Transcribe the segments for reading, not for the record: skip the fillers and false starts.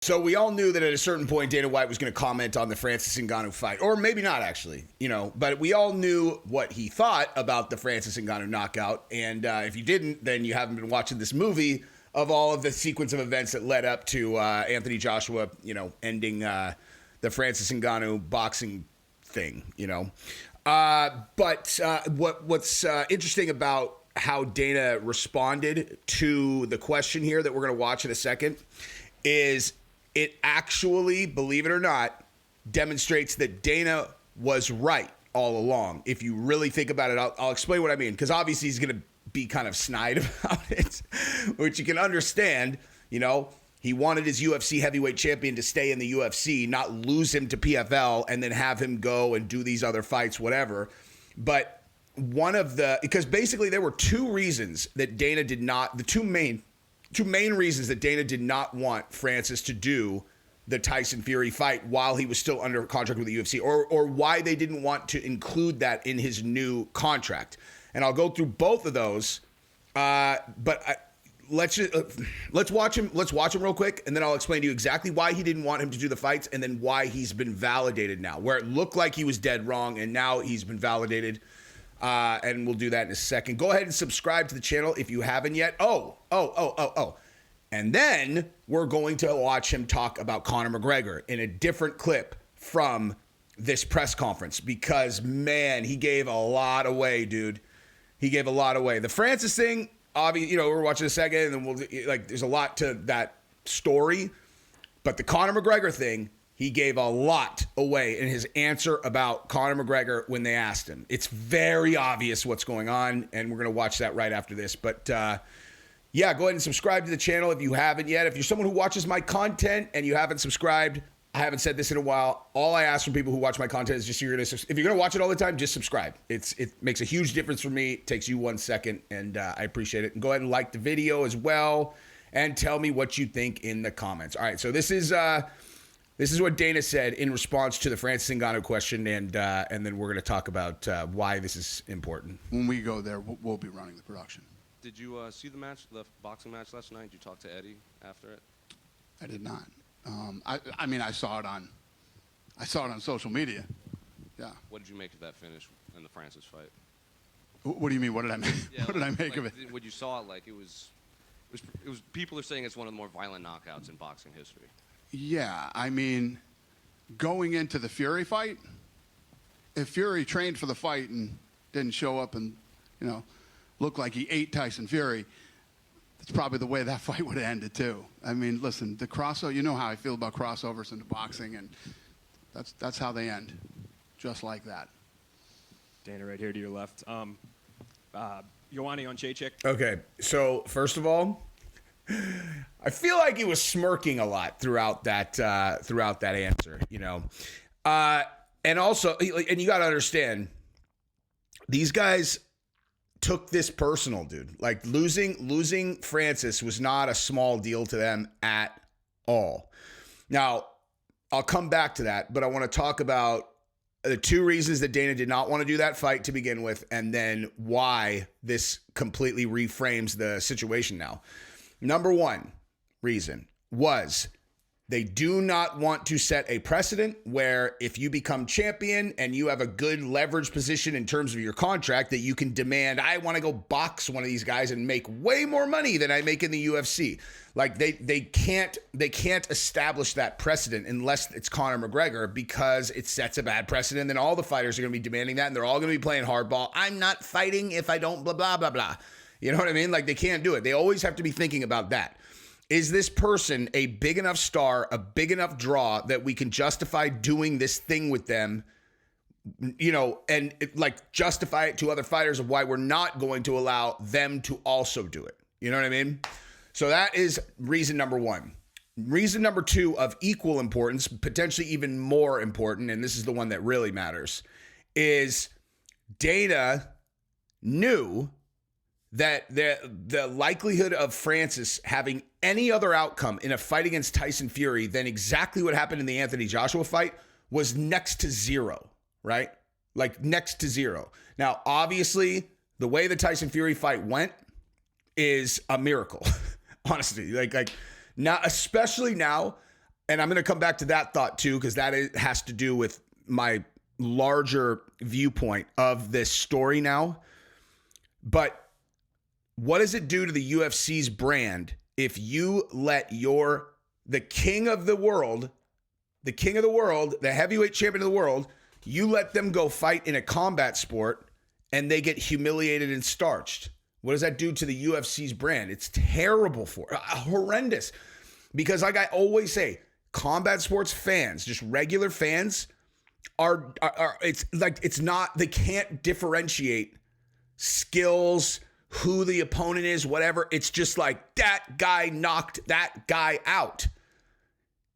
So we all knew that at a certain point Dana White was going to comment on the Francis Ngannou fight, or maybe not actually, but we all knew what he thought about the Francis Ngannou knockout. And if you didn't, then you haven't been watching this movie of all of the sequence of events that led up to Anthony Joshua, ending the Francis Ngannou boxing thing, But what's interesting about how Dana responded to the question here that we're going to watch in a second is it actually, believe it or not, demonstrates that Dana was right all along. If you really think about it, I'll explain what I mean, because obviously he's going to be kind of snide about it, which you can understand. He wanted his UFC heavyweight champion to stay in the UFC, not lose him to PFL and then have him go and do these other fights, whatever. But because basically there were two reasons that Dana did not, the two main reasons that Dana did not want Francis to do the Tyson Fury fight while he was still under contract with the UFC, or why they didn't want to include that in his new contract. And I'll go through both of those, let's watch him real quick, and then I'll explain to you exactly why he didn't want him to do the fights, and then why he's been validated now, where it looked like he was dead wrong, and now he's been validated. And we'll do that in a second. Go ahead and subscribe to the channel if you haven't yet. Oh. And then we're going to watch him talk about Conor McGregor in a different clip from this press conference, because, man, he gave a lot away, dude. He gave a lot away. The Francis thing, obviously, we're watching a second, and then there's a lot to that story. But the Conor McGregor thing, he gave a lot away in his answer about Conor McGregor when they asked him. It's very obvious what's going on, and we're going to watch that right after this. But, go ahead and subscribe to the channel if you haven't yet. If you're someone who watches my content and you haven't subscribed, I haven't said this in a while. All I ask from people who watch my content is just if you're going to watch it all the time, just subscribe. It makes a huge difference for me. It takes you 1 second, and I appreciate it. And go ahead and like the video as well, and tell me what you think in the comments. All right, so this is what Dana said in response to the Francis Ngannou question, and then we're going to talk about why this is important. When we go there, we'll be running the production. Did you see the boxing match last night? Did you talk to Eddie after it? I did not. I mean, I saw it on social media. Yeah. What did you make of that finish in the Francis fight? What do you mean? What did I make? Yeah, what did I make of it? When you saw it, it was people are saying it's one of the more violent knockouts in boxing history. Yeah, I mean, going into the Fury fight, if Fury trained for the fight and didn't show up and, look like he ate Tyson Fury, that's probably the way that fight would have ended too. I mean, listen, the crossover, you know how I feel about crossovers into boxing, and that's how they end, just like that. Dana, right here to your left. Ioane on Jacek. Okay, so first of all, I feel like he was smirking a lot throughout that answer, and also, and you got to understand, these guys took this personal, dude. Like losing Francis was not a small deal to them at all. Now, I'll come back to that, but I want to talk about the two reasons that Dana did not want to do that fight to begin with, and then why this completely reframes the situation now. Number one reason was they do not want to set a precedent where if you become champion and you have a good leverage position in terms of your contract, that you can demand, I want to go box one of these guys and make way more money than I make in the UFC. Like they can't establish that precedent unless it's Conor McGregor, because it sets a bad precedent. Then all the fighters are going to be demanding that, and they're all going to be playing hardball. I'm not fighting if I don't blah, blah, blah, blah. You know what I mean? Like, they can't do it. They always have to be thinking about that. Is this person a big enough star, a big enough draw that we can justify doing this thing with them, and justify it to other fighters of why we're not going to allow them to also do it? You know what I mean? So that is reason number one. Reason number two, of equal importance, potentially even more important, and this is the one that really matters, is Dana knew that the likelihood of Francis having any other outcome in a fight against Tyson Fury than exactly what happened in the Anthony Joshua fight was next to zero, right? Like, next to zero. Now, obviously, the way the Tyson Fury fight went is a miracle, honestly. Like now, especially now, and I'm going to come back to that thought too, because has to do with my larger viewpoint of this story now. But what does it do to the UFC's brand if you let the king of the world, the heavyweight champion of the world, you let them go fight in a combat sport and they get humiliated and starched? What does that do to the UFC's brand? It's terrible horrendous. Because like I always say, combat sports fans, just regular fans, they can't differentiate skills, who the opponent is, whatever. It's just like, that guy knocked that guy out.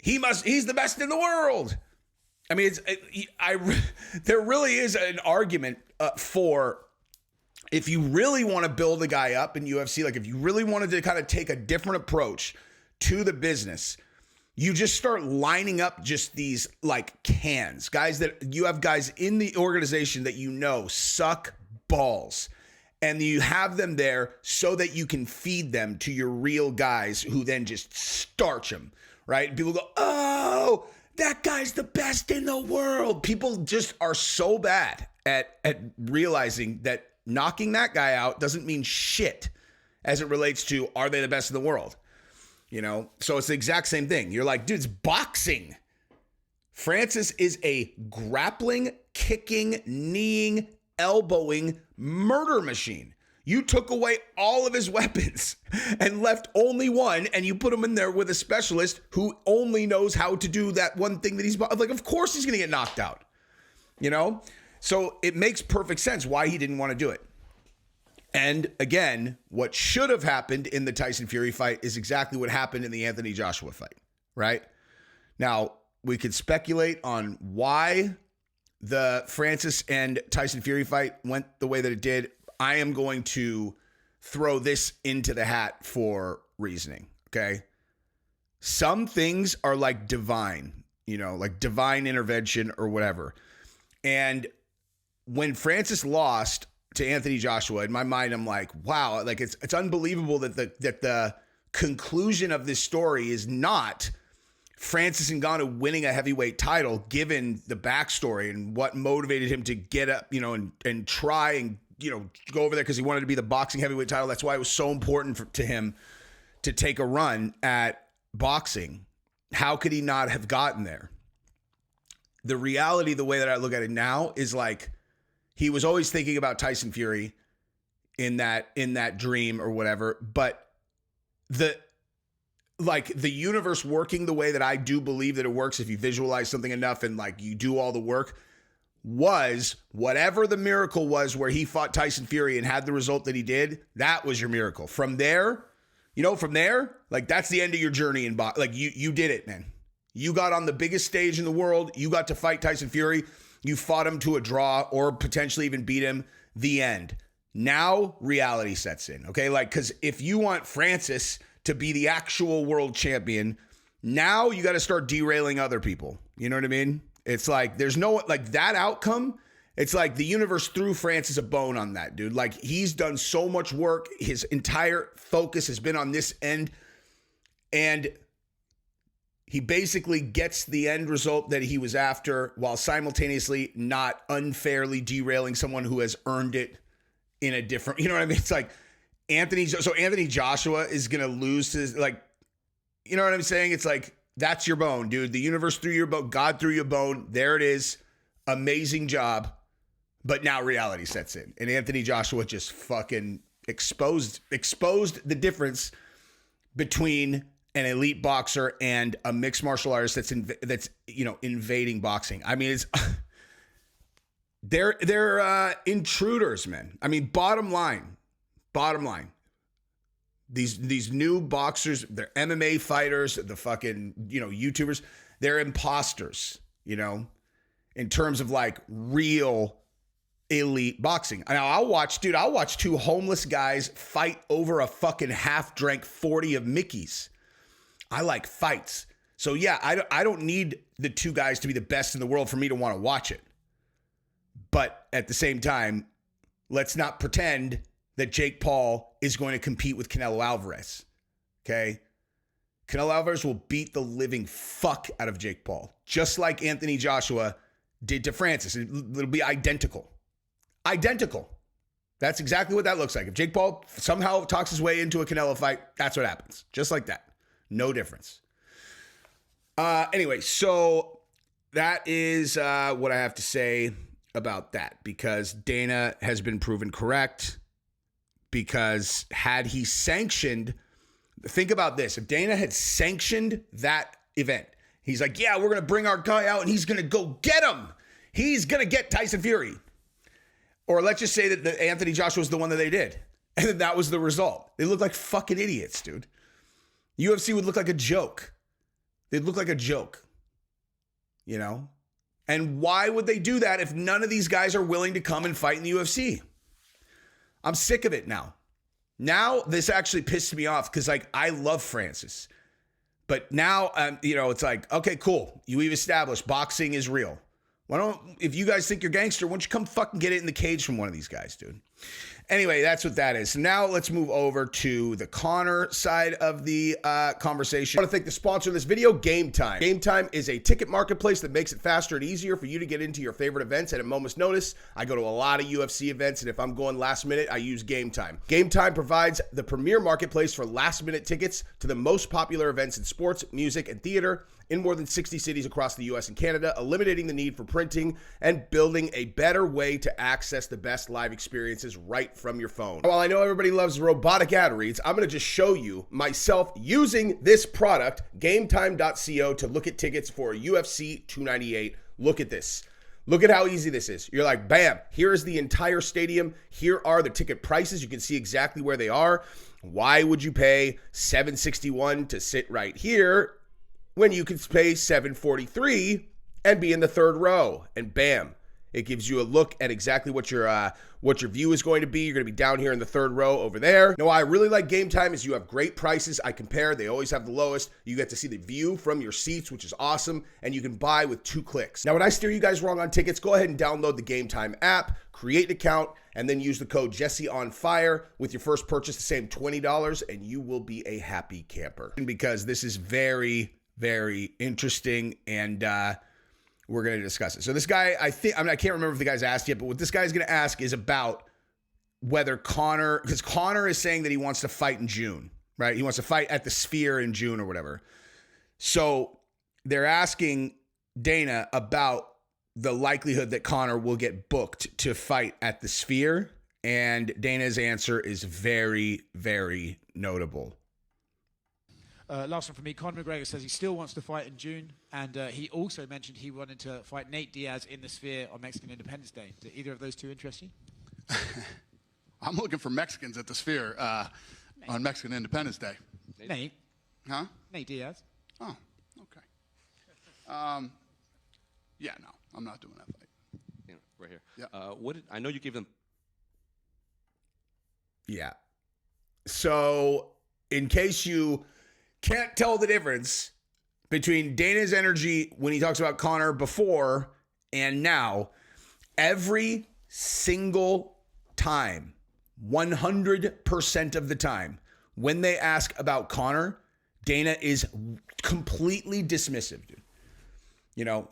He's the best in the world. I mean, there really is an argument for, if you really want to build a guy up in UFC, like if you really wanted to kind of take a different approach to the business, you just start lining up just these like cans, guys that you have guys in the organization that you know suck balls. And you have them there so that you can feed them to your real guys who then just starch them, right? People go, oh, that guy's the best in the world. People just are so bad at realizing that knocking that guy out doesn't mean shit as it relates to, are they the best in the world? You know, so it's the exact same thing. You're like, dude, it's boxing. Francis is a grappling, kicking, kneeing, elbowing murder machine. You took away all of his weapons and left only one, and you put him in there with a specialist who only knows how to do that one thing that he's like. Of course he's going to get knocked out, you know? So it makes perfect sense why he didn't want to do it. And again, what should have happened in the Tyson Fury fight is exactly what happened in the Anthony Joshua fight, right? Now, we could speculate on why the Francis and Tyson Fury fight went the way that it did. I am going to throw this into the hat for reasoning, okay? Some things are like divine, like divine intervention or whatever. And when Francis lost to Anthony Joshua, in my mind, I'm like, wow, like it's unbelievable that the conclusion of this story is not Francis Ngannou winning a heavyweight title, given the backstory and what motivated him to get up, and try and, go over there because he wanted to be the boxing heavyweight title. That's why it was so important to him to take a run at boxing. How could he not have gotten there? The reality, the way that I look at it now, is like he was always thinking about Tyson Fury in that dream or whatever, but the universe working the way that I do believe that it works, if you visualize something enough and like you do all the work, was whatever the miracle was where he fought Tyson Fury and had the result that he did, that was your miracle. From there, like that's the end of your journey in boxing. Like you did it, man. You got on the biggest stage in the world. You got to fight Tyson Fury. You fought him to a draw or potentially even beat him. The end. Now reality sets in, okay? Like, because if you want Francis to be the actual world champion, now you got to start derailing other people. You know what I mean? It's like there's no, like that outcome. It's like the universe threw Francis a bone on that, dude. Like he's done so much work. His entire focus has been on this end. And he basically gets the end result that he was after while simultaneously not unfairly derailing someone who has earned it in a different, you know what I mean? It's like Anthony Joshua is going to lose to, like, you know what I'm saying? It's like, that's your bone, dude. The universe threw your bone. God threw you a bone. There it is. Amazing job. But now reality sets in. And Anthony Joshua just fucking exposed the difference between an elite boxer and a mixed martial artist that's invading boxing. I mean, it's they're intruders, man. I mean, bottom line. These new boxers, they're MMA fighters, the fucking, YouTubers, they're imposters, in terms of like real elite boxing. I'll watch two homeless guys fight over a fucking half-drank 40 of Mickey's. I like fights. So yeah, I don't need the two guys to be the best in the world for me to want to watch it. But at the same time, let's not pretend that Jake Paul is going to compete with Canelo Alvarez. Okay? Canelo Alvarez will beat the living fuck out of Jake Paul, just like Anthony Joshua did to Francis. It'll be identical. Identical. That's exactly what that looks like. If Jake Paul somehow talks his way into a Canelo fight, that's what happens. Just like that. No difference. Anyway, so that is what I have to say about that, because Dana has been proven correct. Because had he sanctioned, think about this. If Dana had sanctioned that event, he's like, yeah, we're going to bring our guy out and he's going to go get him. He's going to get Tyson Fury. Or let's just say that the Anthony Joshua was the one that they did. And that was the result. They look like fucking idiots, dude. UFC would look like a joke. They'd look like a joke. You know? And why would they do that if none of these guys are willing to come and fight in the UFC? I'm sick of it now. Now, this actually pissed me off because, like, I love Francis. But now, it's like, okay, cool. We've established boxing is real. If you guys think you're gangster, why don't you come fucking get it in the cage from one of these guys, dude? Anyway, that's what that is. So now let's move over to the Conor side of the conversation. I want to thank the sponsor of this video, Game Time. Game Time is a ticket marketplace that makes it faster and easier for you to get into your favorite events at a moment's notice. I go to a lot of UFC events, and if I'm going last minute, I use Game Time. Game Time provides the premier marketplace for last minute tickets to the most popular events in sports, music, and theater in more than 60 cities across the US and Canada, eliminating the need for printing and building a better way to access the best live experiences right from your phone. While I know everybody loves robotic ad reads, I'm going to just show you myself using this product, GameTime.co, to look at tickets for UFC 298. Look at this. Look at how easy this is. You're like, bam, here is the entire stadium. Here are the ticket prices. You can see exactly where they are. Why would you pay $761 to sit right here when you can pay $743 and be in the third row? And bam, it gives you a look at exactly what your view is going to be. You're going to be down here in the third row over there. Now, why I really like Game Time is you have great prices. I compare. They always have the lowest. You get to see the view from your seats, which is awesome. And you can buy with 2 clicks. Now, when I steer you guys wrong on tickets, go ahead and download the Game Time app, create an account, and then use the code JesseOnFire with your first purchase to save $20, and you will be a happy camper. Because this is very, very interesting, and we're going to discuss it. So this guy, I can't remember if the guy's asked yet, but what this guy's going to ask is about whether Conor, because Conor is saying that he wants to fight in June, right? He wants to fight at the Sphere in June or whatever. So they're asking Dana about the likelihood that Conor will get booked to fight at the Sphere, and Dana's answer is very, very notable. Last one from me. Conor McGregor says he still wants to fight in June, and he also mentioned he wanted to fight Nate Diaz in the Sphere on Mexican Independence Day. Do either of those two interest you? I'm looking for Mexicans at the Sphere on Mexican Independence Day. Nate? Huh? Nate Diaz. Oh, okay. Yeah, no, I'm not doing that fight. Yeah, right here. Yeah. I know you gave them. Yeah. So, in case you can't tell the difference between Dana's energy when he talks about Conor before and now, every single time, 100% of the time, when they ask about Conor, Dana is completely dismissive, dude. You know,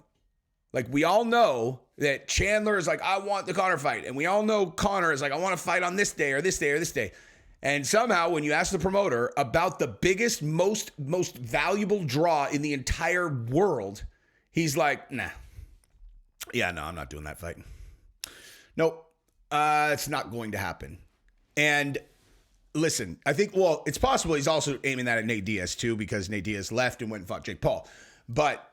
like, we all know that Chandler is like, I want the Conor fight. And we all know Conor is like, I want to fight on this day or this day or this day. And somehow, when you ask the promoter about the biggest, most valuable draw in the entire world, he's like, nah. Yeah, no, I'm not doing that fight. Nope. It's not going to happen. And listen, I think, well, it's possible he's also aiming that at Nate Diaz too, because Nate Diaz left and went and fought Jake Paul. But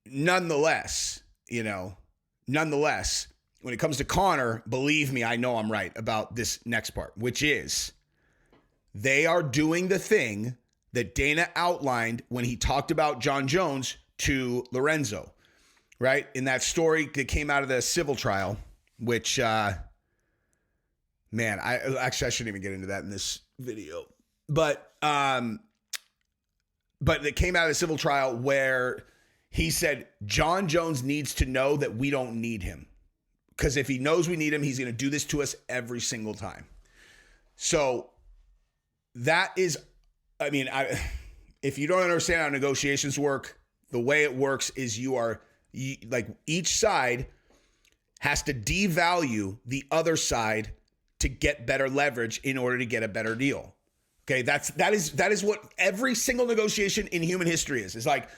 nonetheless, when it comes to Conor, believe me, I know I'm right about this next part, which is they are doing the thing that Dana outlined when he talked about John Jones to Lorenzo, right? In that story that came out of the civil trial, which, man, I shouldn't even get into that in this video. But it came out of the civil trial where he said John Jones needs to know that we don't need him. Because if he knows we need him, he's going to do this to us every single time. So that is, if you don't understand how negotiations work, the way it works is like each side has to devalue the other side to get better leverage in order to get a better deal. Okay, that is what every single negotiation in human history is. It's like,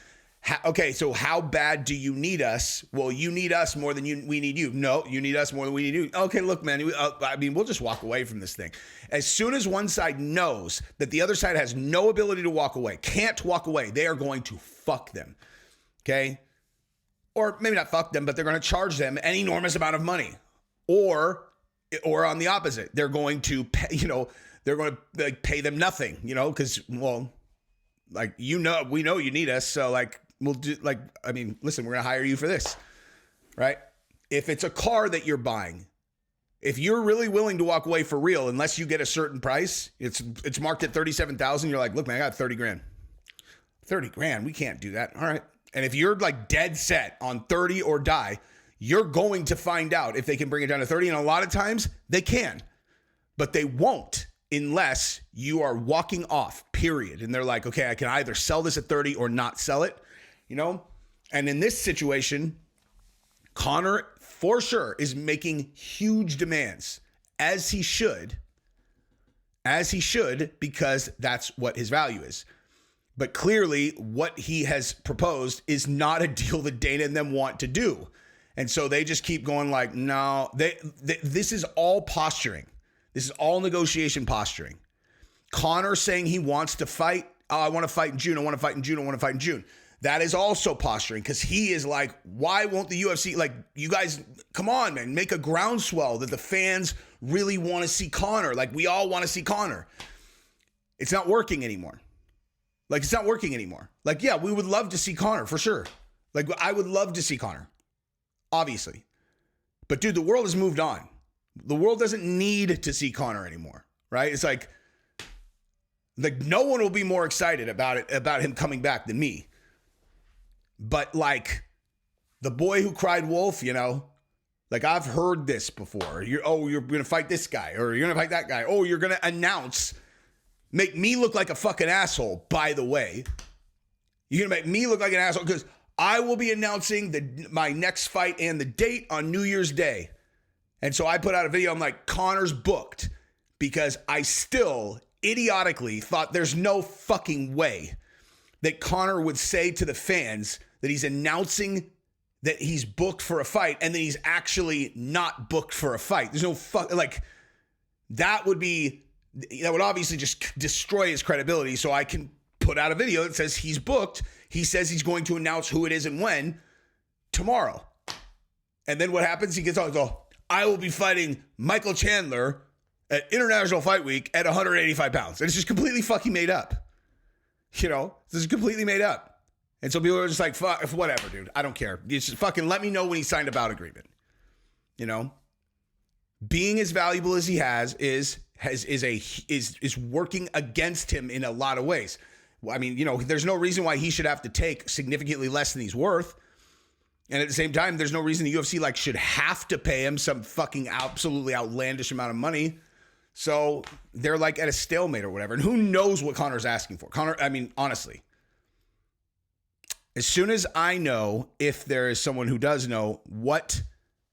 okay, so how bad do you need us? Well, you need us more than we need you. No, you need us more than we need you. Okay, look, man, we'll just walk away from this thing. As soon as one side knows that the other side has no ability to walk away, can't walk away, they are going to fuck them. Okay? Or maybe not fuck them, but they're going to charge them an enormous amount of money. Or on the opposite, they're going to pay, they're going to like pay them nothing, because, well, like, we know you need us. So like, we'll do listen, we're going to hire you for this, right? If it's a car that you're buying, if you're really willing to walk away for real, unless you get a certain price, it's marked at 37,000. You're like, look, man, I got 30 grand, 30 grand. We can't do that. All right. And if you're like dead set on 30 or die, you're going to find out if they can bring it down to 30. And a lot of times they can, but they won't unless you are walking off, period. And they're like, okay, I can either sell this at 30 or not sell it, And in this situation, Conor, for sure, is making huge demands, as he should, because that's what his value is. But clearly, what he has proposed is not a deal that Dana and them want to do. And so they just keep going like, no, this is all posturing. This is all negotiation posturing. Conor saying he wants to fight. Oh, I want to fight in June. I want to fight in June. I want to fight in June. That is also posturing because he is like, why won't the UFC, like, you guys, come on, man, make a groundswell that the fans really want to see Conor. Like, we all want to see Conor. It's not working anymore. Like, it's not working anymore. Like, yeah, we would love to see Conor for sure. Like, I would love to see Conor, obviously. But, dude, the world has moved on. The world doesn't need to see Conor anymore, right? It's like no one will be more excited about him coming back than me. But, like, the boy who cried wolf, like, I've heard this before. You're going to fight this guy, or you're going to fight that guy. Oh, you're going to announce. Make me look like a fucking asshole, by the way. You're going to make me look like an asshole because I will be announcing my next fight and the date on New Year's Day. And so I put out a video. I'm like, Conor's booked because I still idiotically thought there's no fucking way that Conor would say to the fans that he's announcing that he's booked for a fight and then he's actually not booked for a fight. There's no that would obviously just destroy his credibility. So I can put out a video that says he's booked. He says he's going to announce who it is and when tomorrow. And then what happens? He gets on and goes, I will be fighting Michael Chandler at International Fight Week at 185 pounds. And it's just completely fucking made up. This is completely made up. And so people are just like, fuck, whatever, dude. I don't care. You just fucking let me know when he signed a bout agreement. Being as valuable as he is working against him in a lot of ways. I mean, there's no reason why he should have to take significantly less than he's worth. And at the same time, there's no reason the UFC should have to pay him some fucking absolutely outlandish amount of money. So they're like at a stalemate or whatever. And who knows what Conor's asking for? Honestly, as soon as I know, if there is someone who does know what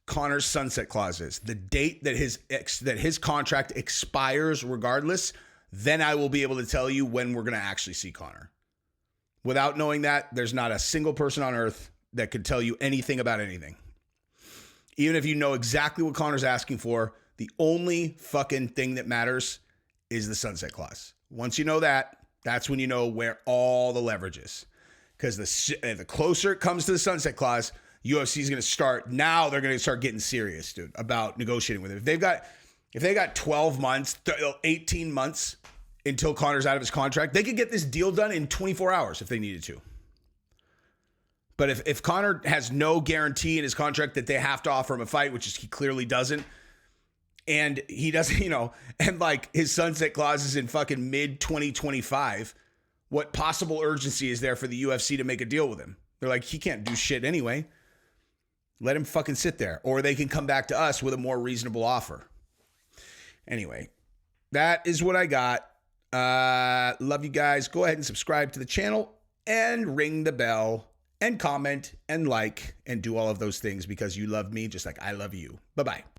Conor's sunset clause is, the date that his contract expires regardless, then I will be able to tell you when we're going to actually see Conor. Without knowing that, there's not a single person on earth that could tell you anything about anything. Even if you know exactly what Conor's asking for, the only fucking thing that matters is the sunset clause. Once you know that, that's when you know where all the leverage is. Because the closer it comes to the sunset clause, UFC is going to start. Now they're going to start getting serious, dude, about negotiating with him. If they got 12 months, 18 months until Conor's out of his contract, they could get this deal done in 24 hours if they needed to. But if Conor has no guarantee in his contract that they have to offer him a fight, which he clearly doesn't, and he doesn't, and like his sunset clause is in fucking mid 2025, what possible urgency is there for the UFC to make a deal with him? They're like, he can't do shit anyway. Let him fucking sit there. Or they can come back to us with a more reasonable offer. Anyway, that is what I got. Love you guys. Go ahead and subscribe to the channel and ring the bell and comment and like and do all of those things because you love me just like I love you. Bye-bye.